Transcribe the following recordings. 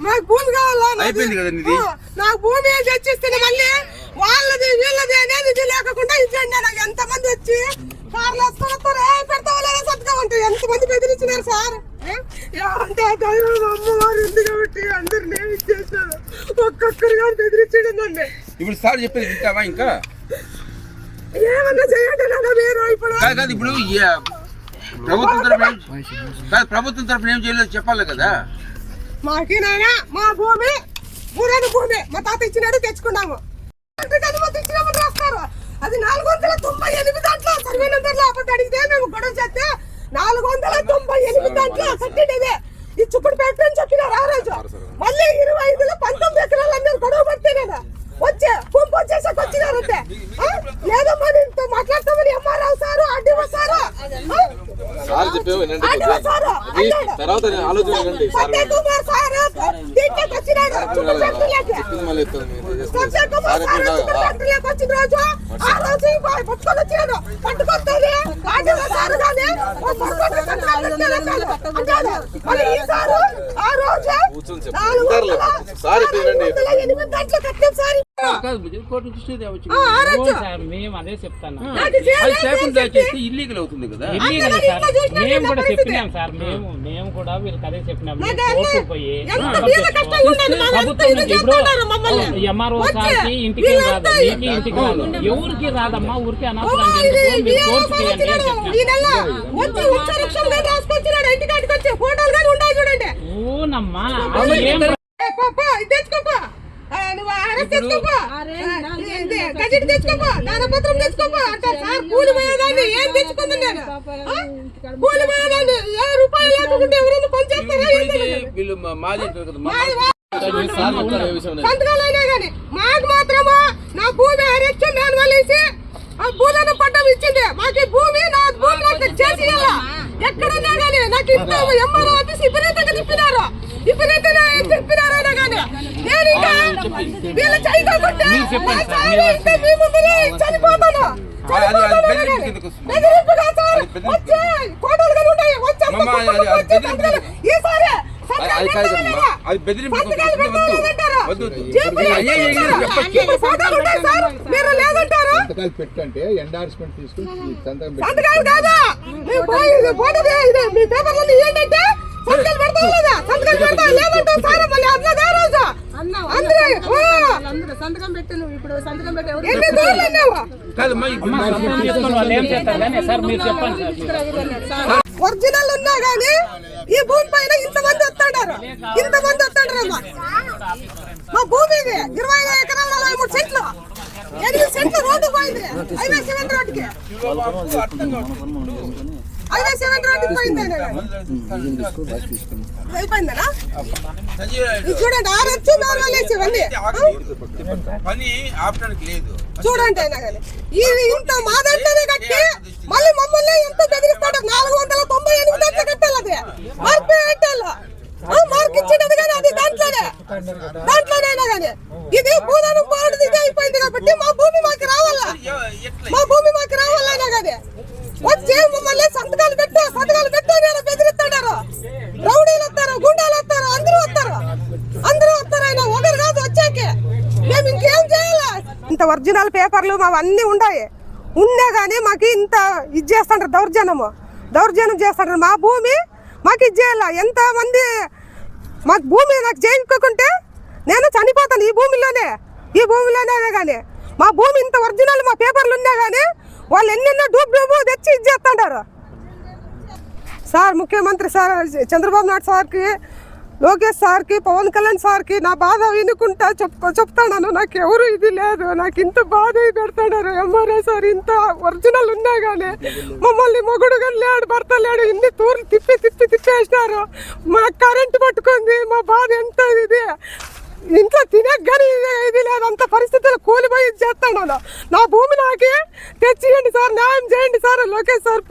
మాకు భూమి కావాలా? అయిపోయింది కదా నీది. నాకు భూమి తెచ్చిస్తే మళ్ళీ వాళ్ళది వీళ్ళది అనేది లేకుండా ఇచ్చేయండి. నాకు ఎంతమంది వచ్చి కార్లు వేసుకొని పెడతావా లేదా సంతకం అంటే ఎంతమంది బెదిరించినారు సార్. అంటే దైవం అమ్మవారు ఉంది కాబట్టి అందరినీ ఇచ్చేసారు. ఒక్కొక్కరు కానీ బెదిరించండి నన్ను. ఇప్పుడు సార్ చెప్పేది వింటావా? ఇంకా ఏమన్నా చేయండి మీరు. ఇప్పుడు ఇప్పుడు ప్రభుత్వం తరఫున ఏం చేయలేదు చెప్పాలి కదా. మాకేనాయనా మా భూమి ఊరేని భూమి మా తాత ఇచ్చినాడు తెచ్చుకున్నాము. అనుమతి ఇచ్చినామని రాస్తారు. అది 498 దాంట్లో సర్వే నెంబర్లో అప్పుడు అడిగితే మేము గొడవ చేస్తే 498 దాంట్లో కట్టినదే ఈ చుప్పుడు పెట్టని చెప్పినారు ఆ రోజు. మళ్ళీ 25లో 19 ఎకరాలు అందరూ గొడవ పడితే నేను వచ్చే పంపు వచ్చేసాక వచ్చినారంటే లేదమ్మా నేను మాట్లాడతామని ఎంఆర్ఆవు సారు ఆర్డీఓ సారు తర్వాత ఆలోచన మేము అదే చెప్తాను. ఇల్లీగల్ అవుతుంది కదా. మేము కూడా చెప్పినాం సార్. మేము కూడా వీళ్ళకి అదే చెప్పినాం. కోర్టుకు పోయి ప్రభుత్వం ఇప్పుడు ఎంఆర్ఓ సార్కి ఇంటికి రాదు, మీకు ఇంటికి రాదు, ఎవరికి రాదమ్మా. ఊరికి అనవసరం మీరు కోర్టుకు చేయండి అని చెప్పినాం. ఊనమ్మా సంతకాలైనా కానీ మాకు మాత్రము నా భూమి హరిచ్చు నేను వల్లేసి ఆ భూదానం పట్టం ఇచ్చింది. మాకు భూమి నా భూమి నాకు చేసి ఎక్కడన్నా కానీ నాకు ఇంత ఎంఆర్ఓ ఆఫీస్ విపరీతంగా తిప్పినారు. తిప్పినారైనా కానీ నేను ఇంకా వీళ్ళు చేయకుంటే చనిపోతాను. కోటలు ఉంటాయి ఈసారి మీరు లేదంటారు. పెట్టంటే ఎండార్స్మెంట్ తీసుకుని సంతకాలు కాదా మీ పేపర్లు ఏంటంటే సంతకాలు పెడతా లేదా సంతకాలు పెడతా లేదంటారు సార్. మళ్ళీ అన్నదా రోజు సంతకం పెట్టి నువ్వు ఇప్పుడు సంతకం పెట్టి ఒరిజినల్ ఉన్నా గానీ ఈ భూమి పైన ఇంతమంది వస్తాడారు. మా భూమి 25 ఎకరాల 43 సెంట్లు 8 సెంట్లు రోడ్డు పోయింది. హైవే 7 రోడ్డుకి అయిపోయిందనా చూడండి. ఆరొచ్చు నాలుగేసి పని ఆపడానికి లేదు చూడండి. అయినా కానీ ఇంత మా దాంట్లోనే కట్టి మళ్ళీ మమ్మల్ని ఎంత బెదిరిస్తాడు. 498 దాంట్లో కట్టాలి. అది మార్పు పెట్టాలి. మార్క్ ఇచ్చింది కానీ అది దాంట్లోనైనా కానీ ఇది భూదానం పోరాడు ఇది అయిపోయింది కాబట్టి మా భూమి మాకు రావాలా. అయినా కానీ వచ్చి మమ్మల్ని సంతకాలు పెట్టు నేను బెదిరిస్తాడారు. రౌడీలు వస్తారు, గుండాలు వస్తారు, అందరూ వస్తారు. అయినా ఒకరు కాదు వచ్చాకే మేము ఇంకేం చేయాలా. ఇంత ఒరిజినల్ పేపర్లు మావన్నీ ఉన్నా కానీ మాకు ఇంత ఇది చేస్తాంటారు. దౌర్జన్యం చేస్తాంటారు. మా భూమి మాకు ఇది చేయాల. ఎంతమంది మాకు భూమి నాకు చేయించుకోకుంటే నేను చనిపోతాను ఈ భూమిలోనే కానీ మా భూమి ఇంత ఒరిజినల్ మా పేపర్లు ఉన్నా కానీ వాళ్ళు ఎన్నెన్నో డూబు తెచ్చి ఇది చేస్తుంటారు. సార్ ముఖ్యమంత్రి సార్ చంద్రబాబు నాయుడు సార్కి, లోకేష్ సార్కి, పవన్ కళ్యాణ్ సార్కి నా బాధ వినుకుంటా చెప్తాను. నాకు ఎవరు ఇది లేదు. నాకు ఇంత బాధ పెడతాడారు. ఎంఆర్ఐ సార్ ఇంత ఒరిజినల్ ఉన్నా కానీ మమ్మల్ని మొగుడు కానీ లేడు, భర్త లేడు, ఇన్ని తూర్లు తిప్పేసినారు. మా కరెంటు పట్టుకుంది. మా బాధ ఎంత ఇది. ఇంట్లో తినగానే ఇది లేదు. అంత పరిస్థితుల్లో కూలిపోయి చేస్తాను. నా భూమి నాకే తెచ్చియండి సార్, న్యాయం చేయండి sir. Lokesh sir,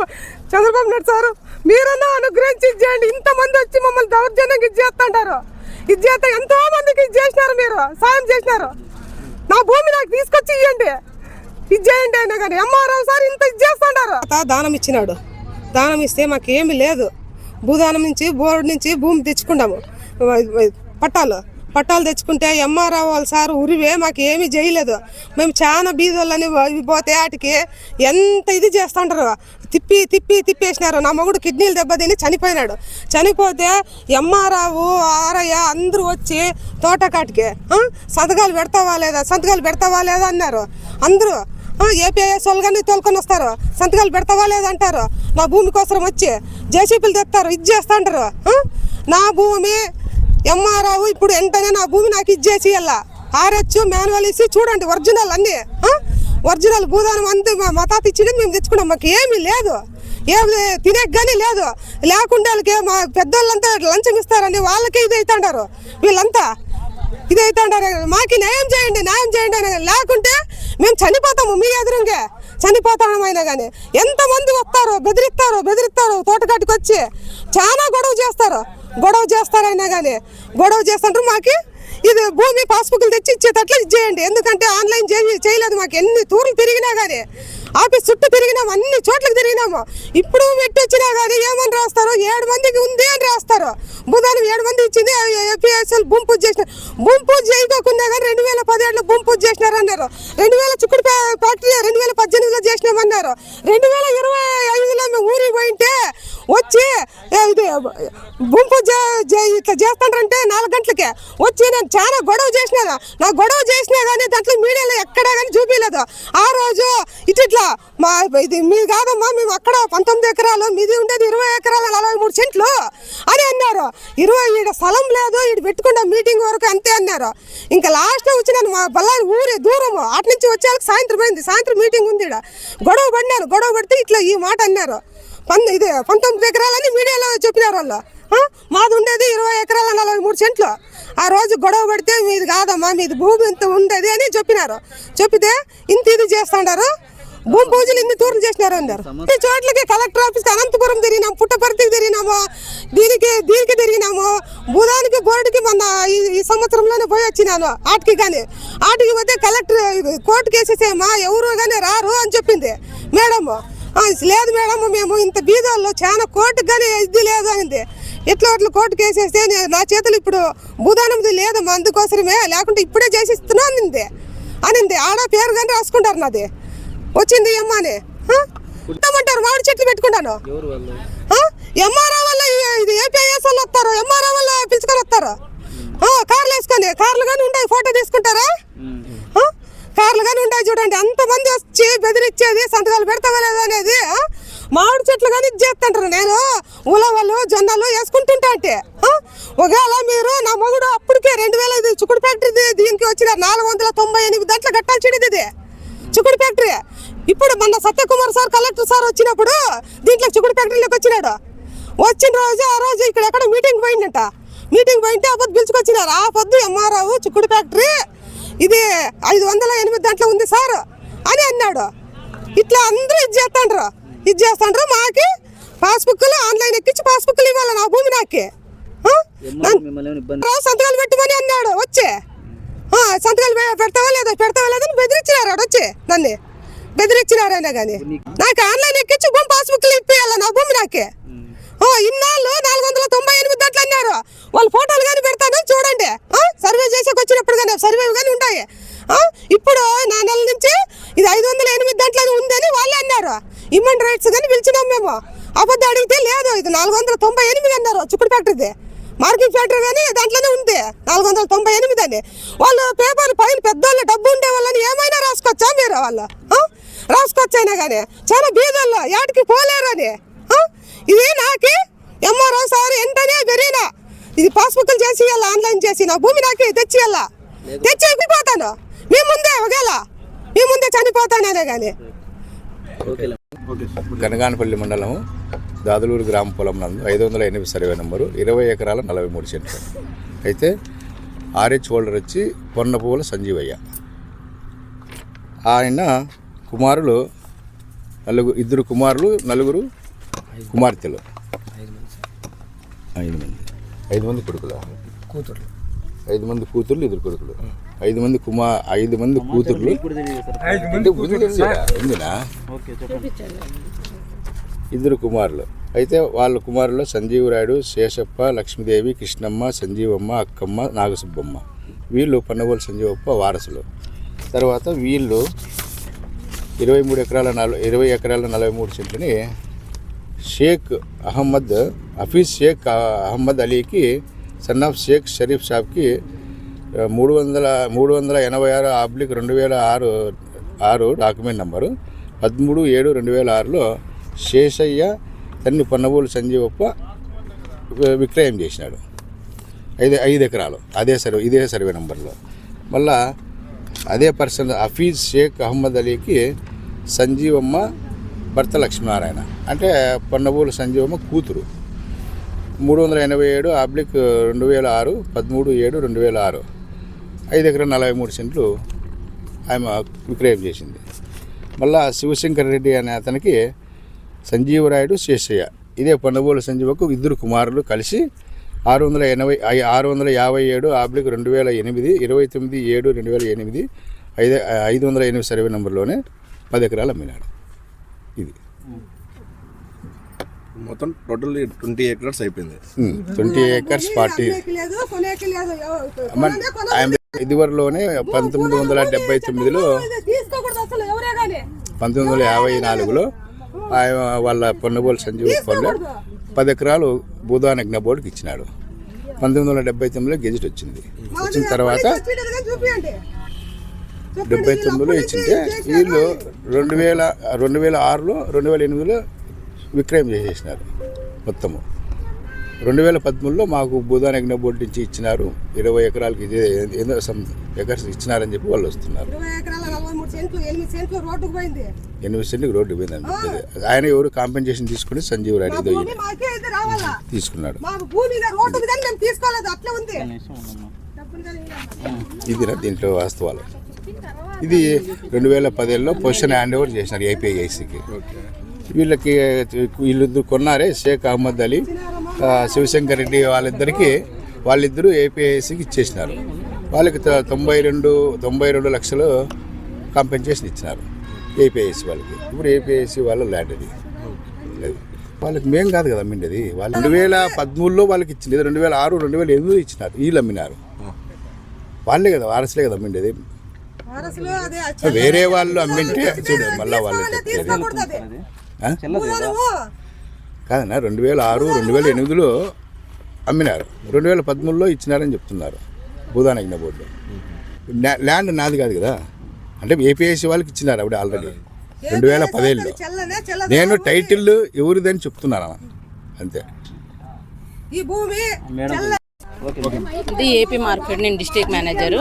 Chandrababu Naidu sir మీరన్నా అనుగ్రహించి ఇచ్చేయండి. ఇంతమంది వచ్చి మమ్మల్ని దౌర్జన్యంగా ఇది చేస్తుంటారు. ఇది చేస్తే ఎంతో మందికి ఇది చేసినారు, మీరు సాయం చేసినారు. నా భూమి నాకు తీసుకొచ్చి ఇవ్వండి, ఇది చేయండి. అయినా కానీ ఎంఆర్ఓ సార్ ఇంత ఇది చేస్తుంటారు. దానం ఇచ్చినాడు. దానం ఇస్తే మాకేమీ లేదు. భూదానం నుంచి బోర్డు నుంచి భూమి తెచ్చుకున్నాము. పట్టాలు తెచ్చుకుంటే ఎంఆర్ఓ వాళ్ళ సార్ ఉరివే మాకు ఏమీ చేయలేదు. మేము చాలా బీదోళ్ళని పోతే వాటికి ఎంత ఇది చేస్తుంటారు, తిప్పేసినారు. నా మొగుడు కిడ్నీలు దెబ్బతిని చనిపోయినాడు. చనిపోతే ఎంఆర్ఓ ఆరయ్య అందరూ వచ్చి తోటకాటికి సంతకాలు పెడతావా లేదా అన్నారు. అందరూ ఏపీఎస్ వాళ్ళు కానీ తోలుకొని వస్తారు, సంతకాలు పెడతావా లేదంటారు. నా భూమి కోసం వచ్చి జేసీపీలు తెస్తారు, ఇది చేస్తుంటారు. నా భూమి ఎంఆర్ఓ ఇప్పుడు వెంటనే నా భూమి నాకు ఇచ్చేసి ఆర్హెచ్ మాన్యువల్ ఇచ్చి చూడండి, ఒరిజినల్ అన్నీ ఒరిజినల్ భూదానం అంతా మా తాత ఇచ్చింది మేము తెచ్చుకున్నాం. మాకు ఏమీ లేదు, ఏమి తినే కానీ లేదు. లేకుండా వాళ్ళకి మా పెద్దోళ్ళంతా లంచం ఇస్తారని వాళ్ళకే ఇది అవుతుంటారు. వీళ్ళంతా ఇది అవుతుంటారు. మాకు న్యాయం చేయండి అని లేకుంటే మేము చనిపోతాము. మీ ఎదురుగా చనిపోతాము. అయినా కానీ ఎంతమంది వస్తారు, బెదిరిస్తారు తోటకాటికి వచ్చి చాలా గొడవ చేస్తారైనా కానీ గొడవ చేస్తుంటారు. మాకు ఇది భూమి పాస్బుక్లు తెచ్చి ఇచ్చేటట్లు ఇచ్చేయండి. ఎందుకంటే ఆన్లైన్ చేయలేదు. మాకు ఎన్ని తూర్లు తిరిగినా కానీ ఆఫీస్ చుట్టూ తిరిగినాము, అన్ని చోట్లకి తిరిగినాము. ఇప్పుడు పెట్టి వచ్చినా కానీ ఏమని రాస్తారు, 7 మందికి ఉంది అని రాస్తారు. బుధానం 7 మంది ఇచ్చింది. ఏపీఎస్ఎల్ భూమి పూజ చేయకోకుండా కానీ 2017లో భూమి పూజ చేసినారు అన్నారు. 2000 చిక్కుడు ఫ్యాక్టరీ 2018లో చేసినామన్నారు. 2025లో మేము ఊరికి పోయింటే వచ్చి ఇది భూమి పూజ ఇట్లా చేస్తాంటారంటే 4 గంటలకే వచ్చి నేను చాలా గొడవ చేసినాను. నా గొడవ చేసినా కానీ దాంట్లో మీడియాలో ఎక్కడా కానీ చూపించలేదు. ఆ రోజు ఇట్లా ఇది మీది కాదమ్మా, మేము అక్కడ 19 ఎకరాలు, మీది ఉండేది 20 ఎకరాల 43 సెంట్లు అని అన్నారు. 20 స్థలం లేదు, ఇటు పెట్టుకున్న మీటింగ్ వరకు అంతే అన్నారు. ఇంకా లాస్ట్లో వచ్చి నేను మా బల్లారి ఊరే దూరము అటు నుంచి వచ్చేళ్ళకి సాయంత్రం మీటింగ్ ఉంది. గొడవ పడితే ఇట్లా ఈ మాట అన్నారు. ఇది 19 ఎకరాలని మీడియాలో చెప్పినారు వాళ్ళు. మాది ఉండేది 20 ఎకరాల 43 సెంట్లు. ఆ రోజు గొడవ పడితే మీది కాదమ్మా, మీది భూమి ఇంత ఉండేది అని చెప్పినారు. చెప్పితే ఇంత ఇది చేస్తుంటారు. భూమి పూజలు ఇన్ని తూర్లు చేసినారు అన్నారు. ఈ చోట్లకి కలెక్టర్ ఆఫీస్కి అనంతపురం తిరిగినాము, పుట్టపర్తికి తిరిగినాము, దీనికి తిరిగినాము. బుధానికి బోర్డుకి మొన్న ఈ సంవత్సరంలోనే పోయి వచ్చినాను. ఆటికి పోతే కలెక్టర్ కోర్టుకి వేసేసేమా ఎవరు కానీ రారు అని చెప్పింది మేడం. లేదు మేడం, మేము ఇంత బీదోళ్ళు చాలా కోర్టుకు కానీ ఇది లేదు అనింది. ఎట్లా కోర్టుకు వేసేస్తే నా చేతులు ఇప్పుడు భూదానంది లేదమ్మా, అందుకోసమే లేకుంటే ఇప్పుడే చేసి ఇస్తున్నా అనింది. ఆడ పేరు కానీ రాసుకుంటారు. నాది వచ్చింది అమ్మాని ఉంటామంటారు. మామిడి చెట్లు పెట్టుకుంటాను. ఎంఆర్ఓ వల్ల ఇది ఏపీఎస్ వాళ్ళు వస్తారు, ఎంఆర్ఓ వల్ల పిలుచుకొని వస్తారు. కార్లు వేసుకొని కార్లు కానీ ఉంటాయి, ఫోటో తీసుకుంటారా? కార్లు కానీ ఉంటాయి చూడండి. అంతమంది వచ్చి బెదిరించేది, సంతకాలు పెడతావా లేదా అనేది. మామిడి చెట్లు కానీ ఇది చేస్తుంటారు. నేను ఉలవలు జొన్నలు వేసుకుంటుంటా అంటే ఒకవేళ మీరు నా మొగుడు అప్పటికే 2000 చిక్కుడు ఫ్యాక్టరీ దీనికి వచ్చిన 498 గంటలు కట్టాల్సింది ఇది చిక్కుడు ఫ్యాక్టరీ. ఇప్పుడు మన సత్యకుమార్ సార్ కలెక్టర్ సార్ వచ్చినప్పుడు దీంట్లో చిక్కుడు ఫ్యాక్టరీలోకి వచ్చినాడు. వచ్చిన రోజు ఆ రోజు ఇక్కడ ఎక్కడ మీటింగ్ పోయింటే ఆ పొద్దు పిలుచుకొచ్చినారు. ఆ పొద్దు ఎంఆర్ఓ చిక్కుడు ఫ్యాక్టరీ ఇది 508 గంటలు ఉంది సార్ అని అన్నాడు. ఇట్లా అందరూ ఇది చేస్తాండ్రు. మాకి పాస్బుక్లు ఆన్లైన్ ఎక్కించి పాస్బుక్లు ఇవ్వాలి నా భూమి నాకే. సంతకాలు పెట్టమని అన్నాడు. వచ్చే సంతకాలు పెడతావా లేదని బెదిరించినారు. వచ్చి నన్ను బెదిరించినారైనా కానీ నాకు ఆన్లైన్ ఎక్కించి భూమి పాస్బుక్లు ఇప్పియాలి నా భూమి నాకే. ఇన్నాళ్ళు 498 గంటలు అన్నారు. వాళ్ళ ఫోటోలు కానీ పెడతాను చూడండి. సర్వే చేసేకి వచ్చినప్పుడు కానీ సర్వే కానీ ఉంటాయి. ఇప్పుడు నా నెల నుంచి ఇది 508 గంటలు ఉందని వాళ్ళే అన్నారు. హ్యూమన్ రైట్స్ కానీ పిలిచినాం మేము. అబద్ధం అడిగితే లేదు, ఇది 498 అన్నారు. చిక్కుడు ఫ్యాక్టరీది మార్కింగ్ ఫ్యాక్టరీ కానీ దాంట్లోనే ఉంది 498 అని. వాళ్ళు పేపర్లు పైన పెద్దోళ్ళు డబ్బు ఉండే వాళ్ళని ఏమైనా రాసుకోవచ్చా మీరు? వాళ్ళు రాసుకోవచ్చైనా కానీ చాలా బీదోళ్ళు ఏటికి పోలేరు అని. ఇది నాకి ఎంఆర్ఓ సార్ వెంటనే బెరీనా ఇది పాస్బుక్లు చేసి ఆన్లైన్ చేసి నా భూమి నాకే తెచ్చి ఎక్కిపోతాను. మీ ముందే చనిపోతానే కానీ. గనగానపల్లి మండలం దాదులూరు గ్రామ పొలం నందు 508 సర్వే నెంబరు 20 ఎకరాల 43 సెంట్లు. అయితే ఆర్హెచ్ హోల్డర్ వచ్చి పొన్నపువ్వుల సంజీవయ్య. ఆయన కుమారులు 2 కుమారులు 4 కుమార్తెలు, 5 మంది కొడుకులు, 5 మంది కూతుర్లు 2 కొడుకులు, 5 మంది కూతుర్లు ఉందినా 2 కుమారులు అయితే వాళ్ళ కుమారులు సంజీవరాయుడు, శేషప్ప, లక్ష్మీదేవి, కృష్ణమ్మ, సంజీవమ్మ, అక్కమ్మ, నాగసుబ్బమ్మ, వీళ్ళు పన్నవోలు సంజీవప్ప వారసులు. తర్వాత వీళ్ళు 20 ఎకరాల 43 సెంట్లని హఫీజ్ షేక్ అహ్మద్ అలీకి, సన్ ఆఫ్ షేక్ షరీఫ్ సాబ్కి 386/2006 డాక్యుమెంట్ నంబరు 13/7/2006లో శేషయ్య తన్ని పన్నవోలు సంజీవప్ప విక్రయం చేసినాడు. 5 ఎకరాలు ఇదే సర్వే నంబర్లో. మళ్ళా అదే పర్సన్ హఫీజ్ షేక్ అహ్మద్ అలీకి సంజీవమ్మ భర్త లక్ష్మీనారాయణ, అంటే పన్నవోలు సంజీవమ్మ కూతురు, 387/2006 13/7/2006 5 ఎకరాల 43 సెంట్లు ఆమె విక్రయం చేసింది. మళ్ళా శివశంకర్ రెడ్డి అనే అతనికి సంజీవరాయుడు, శేషయ్య, ఇదే పన్నవోలు సంజీవకు 2 కుమారులు కలిసి 657/2008 29/7/2008 508 సర్వే నెంబర్లోనే 10 ఎకరాలు అమ్మినాడు. ఇది మొత్తం టోటల్ 20 acres అయిపోయింది. 20 acres 40. లేదు, కొనేకి లేదు. ఇదివరలోనే 1979లో తీసుకోకూడదు అసలు ఎవరే కానీ. 1954లో ఆయన వాళ్ళ పన్నవోలు సంజీవ పల్లె 10 ఎకరాలు భూదానజ్ఞ బోర్డుకి ఇచ్చినాడు. 1979లో గెజిట్ వచ్చింది. వచ్చిన తర్వాత 79లో ఇచ్చింటే వీళ్ళు 2006లో 2008లో విక్రయం చేసేసినారు మొత్తము. 2013లో మాకు భూదానజ్ఞ బోర్డు నుంచి ఇచ్చినారు 20 ఎకరాలకి ఏదో ఎకర్స్ ఇచ్చినారని చెప్పి వాళ్ళు వస్తున్నారు. 20 ఎకరాల 43 సెంట్లు 8 సెంట్లు రోడ్డుకు పోయింది. 8 సెంట్లకు రోడ్డు పోయిందండి. ఆయన ఎవరు కాంపెన్సేషన్ తీసుకుని సంజీవ్ రెడ్డి తీసుకున్నాడు. ఇదిరా దీంట్లో వాస్తవాలు. ఇది 2010లో పొజిషన్ హ్యాండ్ ఓవర్ చేసినారు ఏపీఐసికి. వీళ్ళిద్దరు కొన్నారే, షేక్ అహ్మద్ అలీ, శివశంకర్ రెడ్డి వాళ్ళిద్దరూ ఏపీఐసికి ఇచ్చేసినారు. వాళ్ళకి 92 లక్షలు కాంపెన్సేషన్ ఇచ్చినారు ఏపీఐసి వాళ్ళకి. ఇప్పుడు ఏపీఐసి వాళ్ళ ల్యాండ్ అది వాళ్ళకి మేం కాదు కదా అమ్మిండేది. వాళ్ళు 2013లో వాళ్ళకి ఇచ్చింది, 2006 2008 ఇచ్చినారు. వీళ్ళు అమ్మినారు. వాళ్ళే కదా వారసులే కదా అమ్మిండేది. వేరే వాళ్ళు అమ్మింటే చూడు మళ్ళీ వాళ్ళు కాదన్నా 2006 2008లో అమ్మినారు. 2013లో ఇచ్చినారని చెప్తున్నారు భూదానజ్ఞ బోర్డు. ల్యాండ్ నాది కాదు కదా, అంటే ఏపీఐసి వాళ్ళకి ఇచ్చినారు అప్పుడు ఆల్రెడీ 2010లో. నేను టైటిల్ ఎవరిదని చెప్తున్నాను అంతే. ఇది ఏపీ మార్కెట్, నేను డిస్ట్రిక్ట్ మేనేజరు.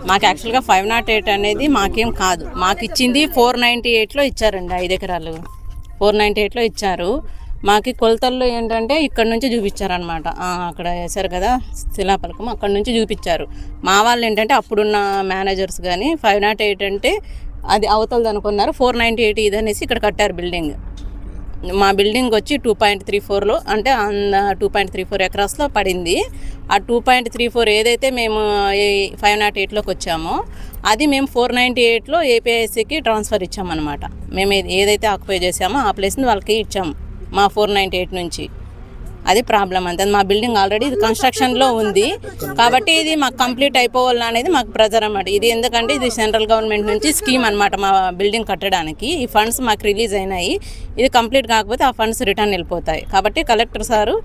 మాకు యాక్చువల్గా 508 అనేది మాకేం కాదు, మాకు ఇచ్చింది 498లో ఇచ్చారండి. 5 ఎకరాలు 498లో ఇచ్చారు. మాకు కొలతల్లో ఏంటంటే ఇక్కడ నుంచి చూపించారనమాట. అక్కడ వేశారు కదా శిలాపలకం, అక్కడ నుంచి చూపించారు. మా వాళ్ళు ఏంటంటే అప్పుడున్న మేనేజర్స్ కానీ 508 అంటే అది అవతలది అనుకున్నారు, 498 ఇది అనేసి ఇక్కడ కట్టారు బిల్డింగ్. మా బిల్డింగ్ వచ్చి 2.34లో అంటే 2.34 ఎకరాస్లో పడింది. ఆ 2.34 ఏదైతే మేము 508లోకి వచ్చామో అది మేము 498లో ఏపీఐసికి ట్రాన్స్ఫర్ ఇచ్చామన్నమాట. మేము ఏదైతే ఆక్యుపై చేసామో ఆ ప్లేస్ని వాళ్ళకి ఇచ్చాము మా 498 నుంచి. అది ప్రాబ్లం అంతే. మా బిల్డింగ్ ఆల్రెడీ ఇది కన్స్ట్రక్షన్లో ఉంది కాబట్టి ఇది మాకు కంప్లీట్ అయిపోవాలి అనేది మాకు ప్రెజర్ అన్నమాట. ఇది ఎందుకంటే ఇది సెంట్రల్ గవర్నమెంట్ నుంచి స్కీమ్ అనమాట మా బిల్డింగ్ కట్టడానికి. ఈ ఫండ్స్ మాకు రిలీజ్ అయినాయి. ఇది కంప్లీట్ కాకపోతే ఆ ఫండ్స్ రిటర్న్ వెళ్ళిపోతాయి. కాబట్టి కలెక్టర్ సారు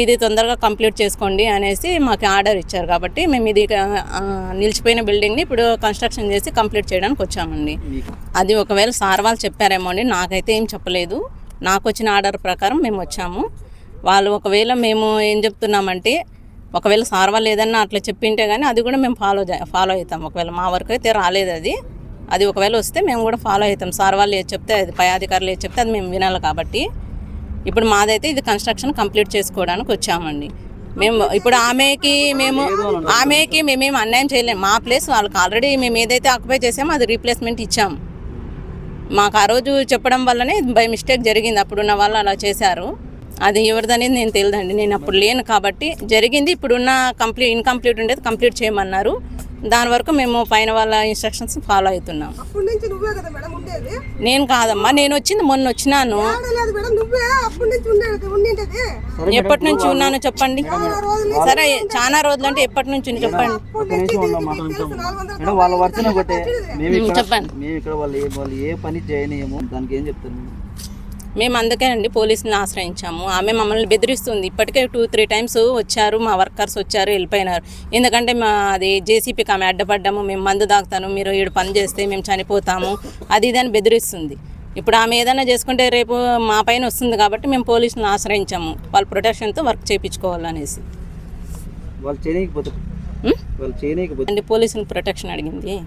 ఇది తొందరగా కంప్లీట్ చేసుకోండి అనేసి మాకు ఆర్డర్ ఇచ్చారు. కాబట్టి మేము ఇది నిలిచిపోయిన బిల్డింగ్ని ఇప్పుడు కన్స్ట్రక్షన్ చేసి కంప్లీట్ చేయడానికి వచ్చామండి. అది ఒకవేళ సార్ వాళ్ళు చెప్పారేమో అండి, నాకైతే ఏం చెప్పలేదు. నాకు వచ్చిన ఆర్డర్ ప్రకారం మేము వచ్చాము. వాళ్ళు ఒకవేళ మేము ఏం చెప్తున్నామంటే ఒకవేళ సార్ వాళ్ళు ఏదన్నా అట్లా చెప్పింటే కానీ అది కూడా మేము ఫాలో అవుతాం. ఒకవేళ మా వరకు అయితే రాలేదు అది ఒకవేళ వస్తే మేము కూడా ఫాలో అవుతాం. సార్ వాళ్ళు ఏది చెప్తే, అది పై అధికారులు ఏది చెప్తే అది మేము వినాలి. కాబట్టి ఇప్పుడు మాదైతే ఇది కన్స్ట్రక్షన్ కంప్లీట్ చేసుకోవడానికి వచ్చామండి. మేము ఇప్పుడు ఆమెకి మేమేం అన్యాయం చేయలేము. మా ప్లేస్ వాళ్ళకి ఆల్రెడీ మేము ఏదైతే ఆక్యుపై చేసామో అది రీప్లేస్మెంట్ ఇచ్చాము. మాకు ఆ రోజు చెప్పడం వల్లనే బై మిస్టేక్ జరిగింది. అప్పుడున్న వాళ్ళు అలా చేశారు. అది ఎవరిదనేది నేను తెలియదండి, నేను అప్పుడు లేను కాబట్టి జరిగింది. ఇప్పుడున్న ఇన్కంప్లీట్ ఉండేది కంప్లీట్ చేయమన్నారు. దాని వరకు మేము పైన వాళ్ళ ఇన్స్ట్రక్షన్స్ ఫాలో అవుతున్నాం. అప్పటి నుంచి నువ్వే కదా మేడం ఉండేది? నేను కాదమ్మా, నేను వచ్చింది మొన్న వచ్చినాను. లేదు మేడం, నువ్వే అప్పటి నుంచి ఉండేది. ఎప్పటి నుంచి ఉన్నానో చెప్పండి. చాలా రోజులు సరే చాలా రోజులు అంటే ఎప్పటి నుంచి ఉంది చెప్పండి. అప్పటి నుంచి తెలుసు, 400 మేడం వాళ్ళ వర్తన ఒకటే. చెప్పండి. మేము ఇక్కడ వాళ్ళు ఏ పని చేయనియము, దానికి ఏం చెప్తారు మీరు? మేము అందుకేనండి పోలీసుని ఆశ్రయించాము. ఆమె మమ్మల్ని బెదిరిస్తుంది. ఇప్పటికే 2-3 టైమ్స్ వచ్చారు, మా వర్కర్స్ వచ్చారు, వెళ్ళిపోయినారు. ఎందుకంటే అది జేసీపీకి ఆమె అడ్డపడ్డాము, మేము మందు తాగుతాను, మీరు 7 పని చేస్తే మేము చనిపోతాము, అది ఇది అని బెదిరిస్తుంది. ఇప్పుడు ఆమె ఏదైనా చేసుకుంటే రేపు మా పైన వస్తుంది కాబట్టి మేము పోలీసుని ఆశ్రయించాము, వాళ్ళ ప్రొటెక్షన్తో వర్క్ చేయించుకోవాలనేసి. వాళ్ళు చేయకపోతే పోలీసుని ప్రొటెక్షన్ అడిగింది.